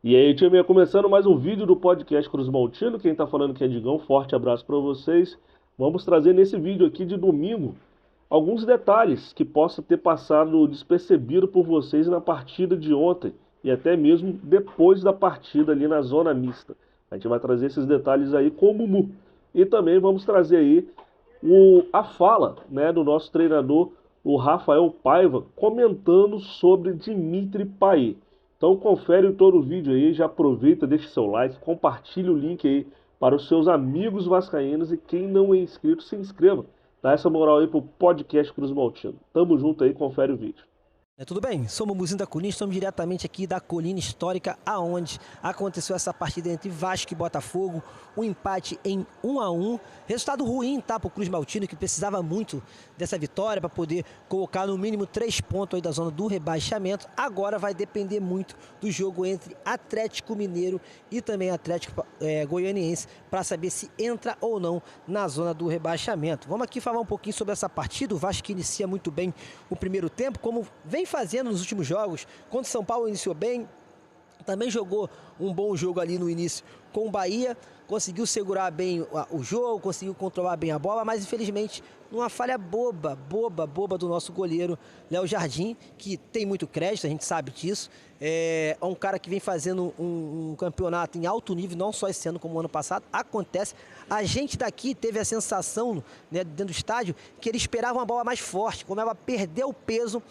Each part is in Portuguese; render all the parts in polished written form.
E aí, time, começando mais um vídeo do podcast Cruz Maltino. Quem tá falando aqui é Digão. Forte abraço para vocês. Vamos trazer nesse vídeo aqui de domingo alguns detalhes que possa ter passado despercebido por vocês na partida de ontem e até mesmo depois da partida ali na zona mista. A gente vai trazer esses detalhes aí com o Mumu. E também vamos trazer aí a fala, né, do nosso treinador, o Rafael Paiva, comentando sobre Dimitri Payet. Então confere todo o vídeo aí, já aproveita, deixa seu like, compartilha o link aí para os seus amigos vascaínos e quem não é inscrito, se inscreva. Dá essa moral aí pro podcast Cruz Maltino. Tamo junto aí, confere o vídeo. Tudo bem? Sou o Mumuzinho da Colina, estamos diretamente aqui da Colina Histórica, aonde aconteceu essa partida entre Vasco e Botafogo, um empate em 1-1. Resultado ruim, tá, para o Cruz Maltino, que precisava muito dessa vitória para poder colocar no mínimo 3 pontos aí da zona do rebaixamento. Agora vai depender muito do jogo entre Atlético Mineiro e também Atlético Goianiense para saber se entra ou não na zona do rebaixamento. Vamos aqui falar um pouquinho sobre essa partida. O Vasco que inicia muito bem o primeiro tempo, como vem fazendo nos últimos jogos. Contra o São Paulo iniciou bem, também jogou um bom jogo ali no início com o Bahia, conseguiu segurar bem o jogo, conseguiu controlar bem a bola, mas infelizmente numa falha boba do nosso goleiro Léo Jardim, que tem muito crédito, a gente sabe disso. É um cara que vem fazendo um campeonato em alto nível, não só esse ano como o ano passado. Acontece, a gente daqui teve a sensação, né, dentro do estádio, que ele esperava uma bola mais forte. Como ela perdeu o peso,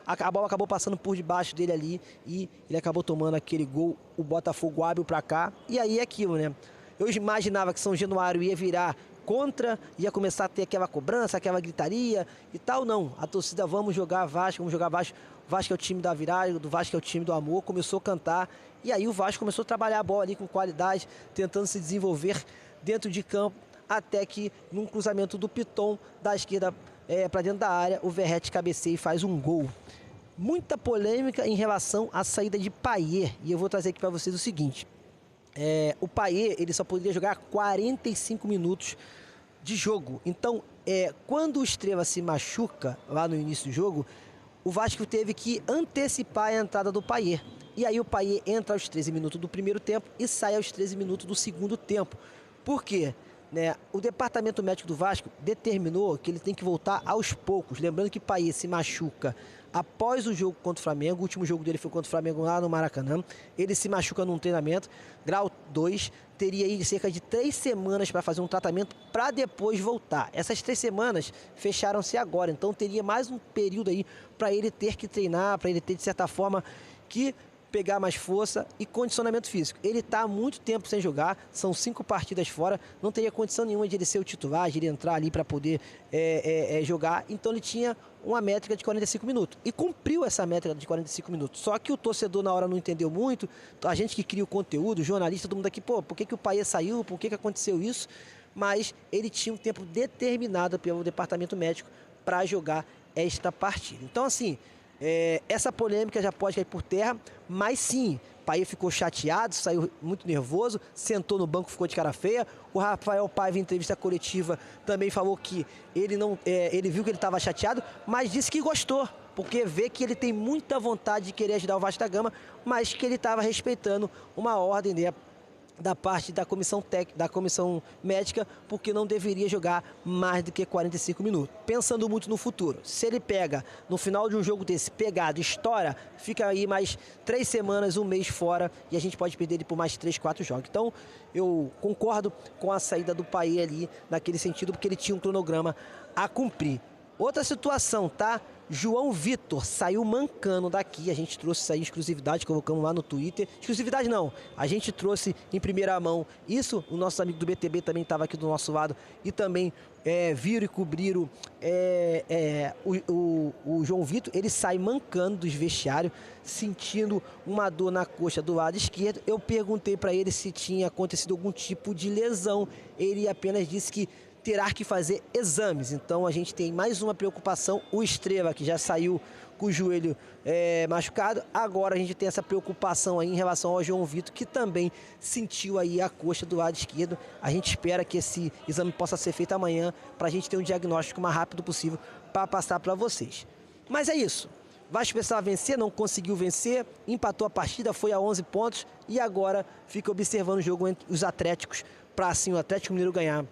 a bola acabou passando por debaixo dele ali e ele acabou tomando aquele gol. O Botafogo abre para cá e aí é aquilo, né? Eu imaginava que São Januário ia virar contra, ia começar a ter aquela cobrança, aquela gritaria e tal. Não, a torcida, vamos jogar Vasco, vamos jogar Vasco. Vasco é o time da virada, do Vasco é o time do amor. Começou a cantar e aí o Vasco começou a trabalhar a bola ali com qualidade, tentando se desenvolver dentro de campo, até que num cruzamento do Piton da esquerda para dentro da área, o Verratti cabeceia e faz um gol. Muita polêmica em relação à saída de Payet, e eu vou trazer aqui para vocês o seguinte: o Payet ele só poderia jogar 45 minutos de jogo. Então, quando o Estrela se machuca lá no início do jogo, o Vasco teve que antecipar a entrada do Payet. E aí o Payet entra aos 13 minutos do primeiro tempo e sai aos 13 minutos do segundo tempo. Por quê? Né, o departamento médico do Vasco determinou que ele tem que voltar aos poucos. Lembrando que Payet se machuca após o jogo contra o Flamengo. O último jogo dele foi contra o Flamengo lá no Maracanã. Ele se machuca num treinamento, grau 2. Teria aí cerca de 3 semanas para fazer um tratamento para depois voltar. Essas 3 semanas fecharam-se agora. Então teria mais um período aí para ele ter que treinar, para ele ter de certa forma que pegar mais força e condicionamento físico. Ele está há muito tempo sem jogar, são 5 partidas fora, não teria condição nenhuma de ele ser o titular, de ele entrar ali para poder jogar, então ele tinha uma métrica de 45 minutos e cumpriu essa métrica de 45 minutos. Só que o torcedor na hora não entendeu muito, a gente que cria o conteúdo, jornalista, todo mundo aqui, pô, por que o Payet saiu, por que aconteceu isso? Mas ele tinha um tempo determinado pelo departamento médico para jogar esta partida. Então, assim, essa polêmica já pode cair por terra, mas sim, Payet ficou chateado, saiu muito nervoso, sentou no banco, ficou de cara feia. O Rafael Paiva, em entrevista coletiva, também falou que ele viu que ele estava chateado, mas disse que gostou, porque vê que ele tem muita vontade de querer ajudar o Vasco da Gama, mas que ele estava respeitando uma ordem, né, da parte da comissão médica, porque não deveria jogar mais do que 45 minutos. Pensando muito no futuro, se ele pega, no final de um jogo desse, pegado, estoura, fica aí mais 3 semanas, um mês fora, e a gente pode perder ele por mais 3, 4 jogos. Então, eu concordo com a saída do Payet ali, naquele sentido, porque ele tinha um cronograma a cumprir. Outra situação, tá? João Vitor saiu mancando daqui, a gente trouxe isso aí, exclusividade, colocamos lá no Twitter. Exclusividade não, a gente trouxe em primeira mão isso, o nosso amigo do BTB também estava aqui do nosso lado e também viram e cobriram o João Vitor. Ele sai mancando dos vestiários, sentindo uma dor na coxa do lado esquerdo. Eu perguntei para ele se tinha acontecido algum tipo de lesão, ele apenas disse que terá que fazer exames. Então a gente tem mais uma preocupação, o Estrela que já saiu com o joelho machucado, agora a gente tem essa preocupação aí em relação ao João Vitor, que também sentiu aí a coxa do lado esquerdo. A gente espera que esse exame possa ser feito amanhã, para a gente ter um diagnóstico o mais rápido possível para passar para vocês. Mas é isso. Vasco precisava vencer, não conseguiu vencer, empatou a partida, foi a 11 pontos e agora fica observando o jogo entre os Atléticos para assim o Atlético Mineiro ganhar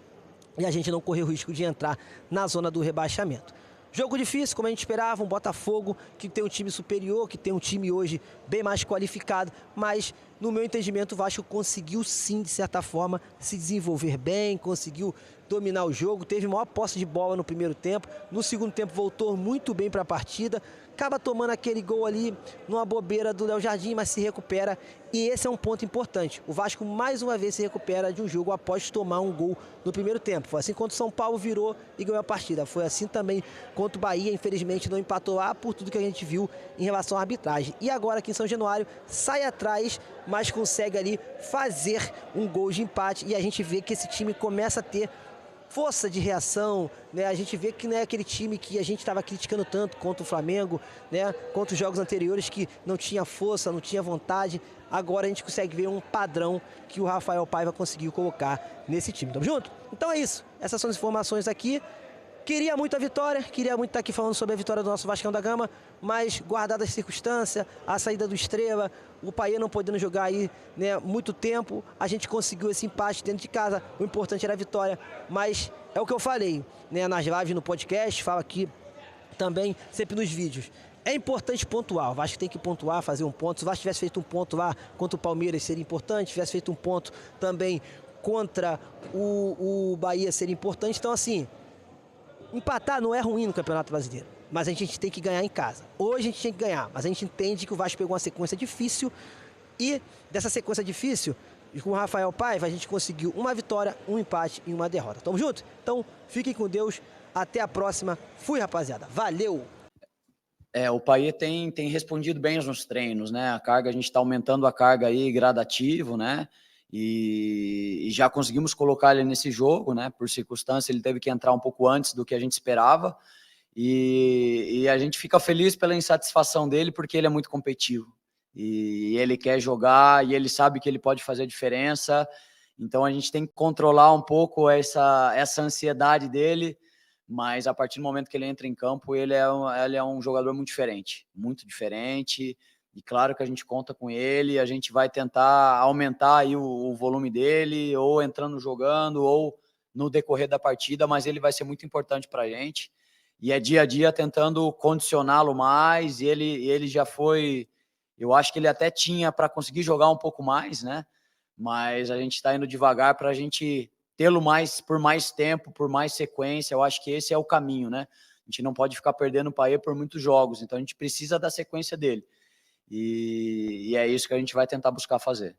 e a gente não correr o risco de entrar na zona do rebaixamento. Jogo difícil, como a gente esperava, um Botafogo que tem um time superior, que tem um time hoje bem mais qualificado, mas no meu entendimento o Vasco conseguiu sim, de certa forma, se desenvolver bem, conseguiu dominar o jogo, teve maior posse de bola no primeiro tempo, no segundo tempo voltou muito bem para a partida, acaba tomando aquele gol ali numa bobeira do Léo Jardim, mas se recupera e esse é um ponto importante. O Vasco mais uma vez se recupera de um jogo após tomar um gol no primeiro tempo. Foi assim quando o São Paulo virou e ganhou a partida. Foi assim também contra o Bahia, infelizmente não empatou lá por tudo que a gente viu em relação à arbitragem. E agora aqui em São Januário sai atrás, mas consegue ali fazer um gol de empate e a gente vê que esse time começa a ter força de reação, né? A gente vê que não é aquele time que a gente estava criticando tanto contra o Flamengo, né? Contra os jogos anteriores que não tinha força, não tinha vontade. Agora a gente consegue ver um padrão que o Rafael Paiva conseguiu colocar nesse time. Tamo junto? Então é isso. Essas são as informações aqui. Queria muito a vitória, queria muito estar aqui falando sobre a vitória do nosso Vascão da Gama, mas guardadas as circunstâncias, a saída do Estrela, o Payet não podendo jogar aí, né, muito tempo, a gente conseguiu esse empate dentro de casa, o importante era a vitória, mas é o que eu falei, né, nas lives, no podcast, falo aqui também, sempre nos vídeos. É importante pontuar, o Vasco tem que pontuar, fazer um ponto. Se o Vasco tivesse feito um ponto lá contra o Palmeiras seria importante, tivesse feito um ponto também contra o Bahia seria importante, então assim, empatar não é ruim no Campeonato Brasileiro, mas a gente tem que ganhar em casa. Hoje a gente tem que ganhar, mas a gente entende que o Vasco pegou uma sequência difícil e dessa sequência difícil, com o Rafael Paiva, a gente conseguiu uma vitória, um empate e uma derrota. Tamo junto? Então, fiquem com Deus. Até a próxima. Fui, rapaziada. Valeu! O Payet tem respondido bem nos treinos, né? A gente está aumentando a carga aí gradativo, né? E já conseguimos colocar ele nesse jogo, né? Por circunstância, ele teve que entrar um pouco antes do que a gente esperava. E a gente fica feliz pela insatisfação dele, porque ele é muito competitivo. E ele quer jogar, e ele sabe que ele pode fazer a diferença. Então a gente tem que controlar um pouco essa ansiedade dele, mas a partir do momento que ele entra em campo, ele é um jogador muito diferente, e claro que a gente conta com ele, a gente vai tentar aumentar aí o volume dele, ou entrando jogando, ou no decorrer da partida, mas ele vai ser muito importante para a gente, e é dia a dia tentando condicioná-lo mais, e ele já foi, eu acho que ele até tinha para conseguir jogar um pouco mais, né? Mas a gente está indo devagar para a gente tê-lo por mais tempo, por mais sequência. Eu acho que esse é o caminho, né? A gente não pode ficar perdendo o Payet por muitos jogos, então a gente precisa da sequência dele. E é isso que a gente vai tentar buscar fazer.